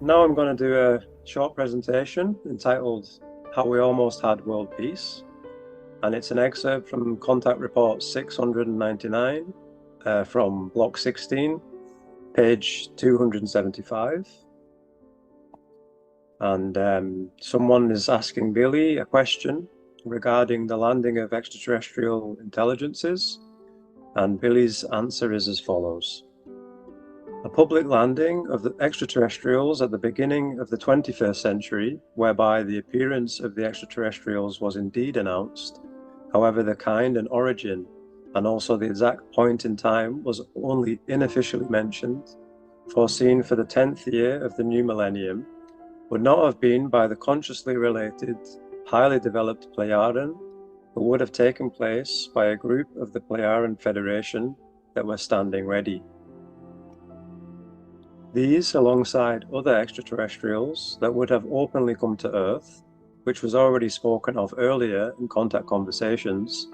Now I'm going to do a short presentation entitled How We Almost Had World Peace, and it's an excerpt from Contact Report 699 from Block 16, page 275. And someone is asking Billy a question regarding the landing of extraterrestrial intelligences, and Billy's answer is as follows. A public landing of the extraterrestrials at the beginning of the 21st century, whereby the appearance of the extraterrestrials was indeed announced, however the kind and origin, and also the exact point in time, was only unofficially mentioned, foreseen for the 10th year of the new millennium, would not have been by the consciously related, highly developed Plejaren, but would have taken place by a group of the Plejaren Federation that were standing ready. These, alongside other extraterrestrials that would have openly come to Earth, which was already spoken of earlier in contact conversations,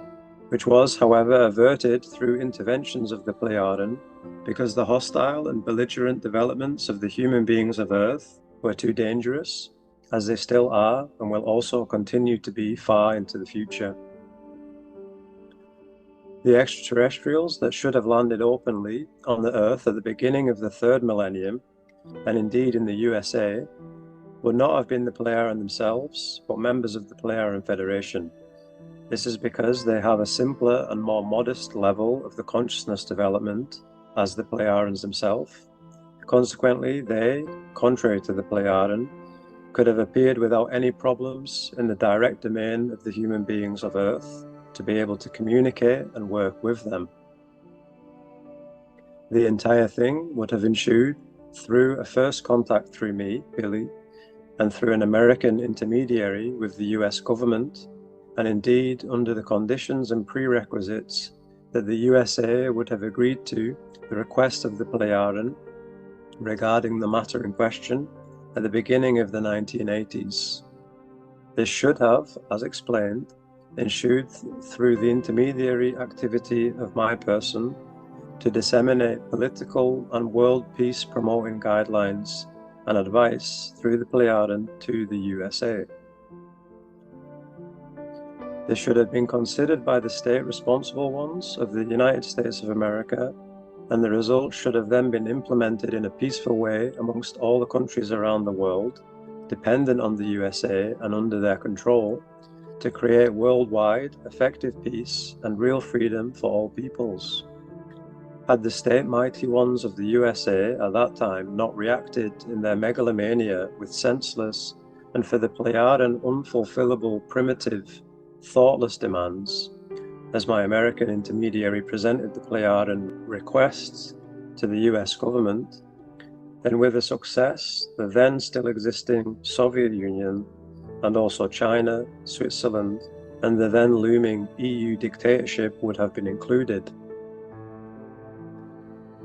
which was, however, averted through interventions of the Plejaren because the hostile and belligerent developments of the human beings of Earth were too dangerous, as they still are and will also continue to be far into the future. The extraterrestrials that should have landed openly on the Earth at the beginning of the third millennium, and indeed in the USA, would not have been the Plejaren themselves, but members of the Plejaren Federation. This is because they have a simpler and more modest level of the consciousness development as the Plejarens themselves. Consequently, they, contrary to the Plejaren, could have appeared without any problems in the direct domain of the human beings of Earth, to be able to communicate and work with them. The entire thing would have ensued through a first contact through me, Billy, and through an American intermediary with the US government, and indeed under the conditions and prerequisites that the USA would have agreed to the request of the Plejaren regarding the matter in question at the beginning of the 1980s. This should have, as explained, ensued through the intermediary activity of my person to disseminate political and world peace promoting guidelines and advice through the Plejaren to the USA. This should have been considered by the state responsible ones of the United States of America, and the results should have then been implemented in a peaceful way amongst all the countries around the world, dependent on the USA and under their control, to create worldwide effective peace and real freedom for all peoples. Had the state mighty ones of the USA at that time not reacted in their megalomania with senseless and for the Plejaren unfulfillable, primitive, thoughtless demands, as my American intermediary presented the Plejaren requests to the US government, then with a success, the then still existing Soviet Union and also China, Switzerland, and the then looming EU dictatorship would have been included.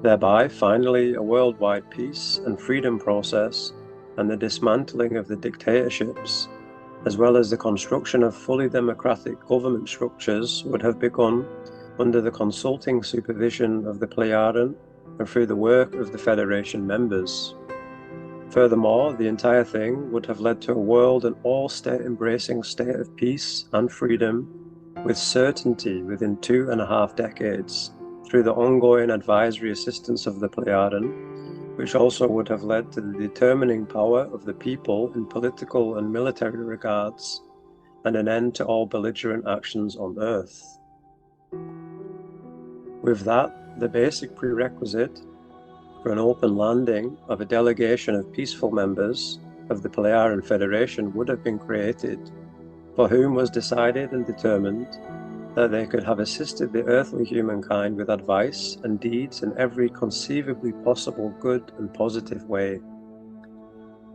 Thereby, finally, a worldwide peace and freedom process and the dismantling of the dictatorships, as well as the construction of fully democratic government structures, would have begun under the consulting supervision of the Plejaren and through the work of the Federation members. Furthermore, the entire thing would have led to a world and all-state-embracing state of peace and freedom with certainty within 2.5 decades through the ongoing advisory assistance of the Plejaren, which also would have led to the determining power of the people in political and military regards, and an end to all belligerent actions on Earth. With that, the basic prerequisite for an open landing of a delegation of peaceful members of the Plejaren Federation would have been created, for whom was decided and determined that they could have assisted the earthly humankind with advice and deeds in every conceivably possible good and positive way.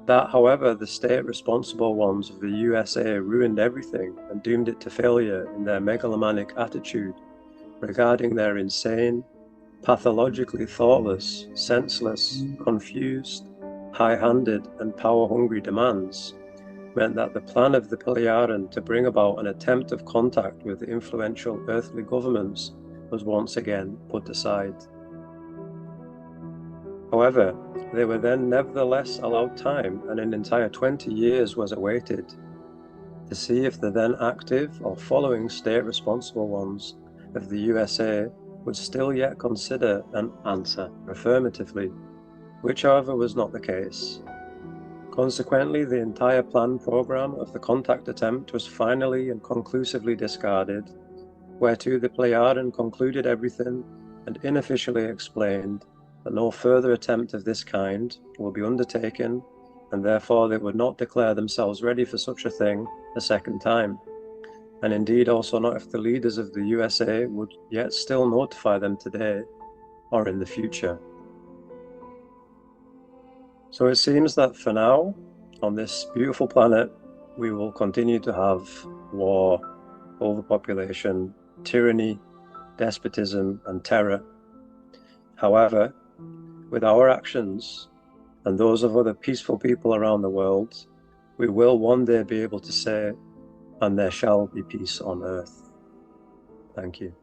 That, however, the state responsible ones of the USA ruined everything and doomed it to failure in their megalomaniac attitude regarding their insane, pathologically thoughtless, senseless, confused, high-handed and power-hungry demands, meant that the plan of the Plejaren to bring about an attempt of contact with the influential earthly governments was once again put aside. However, they were then nevertheless allowed time, and an entire 20 years was awaited to see if the then active or following state responsible ones of the USA would still yet consider an answer affirmatively, which however was not the case. Consequently, the entire planned program of the contact attempt was finally and conclusively discarded, whereto the Plejaden concluded everything and unofficially explained that no further attempt of this kind will be undertaken, and therefore they would not declare themselves ready for such a thing a second time, and indeed also not if the leaders of the USA would yet still notify them today or in the future. So it seems that for now, on this beautiful planet, we will continue to have war, overpopulation, tyranny, despotism, and terror. However, with our actions and those of other peaceful people around the world, we will one day be able to say, "And there shall be peace on earth." Thank you.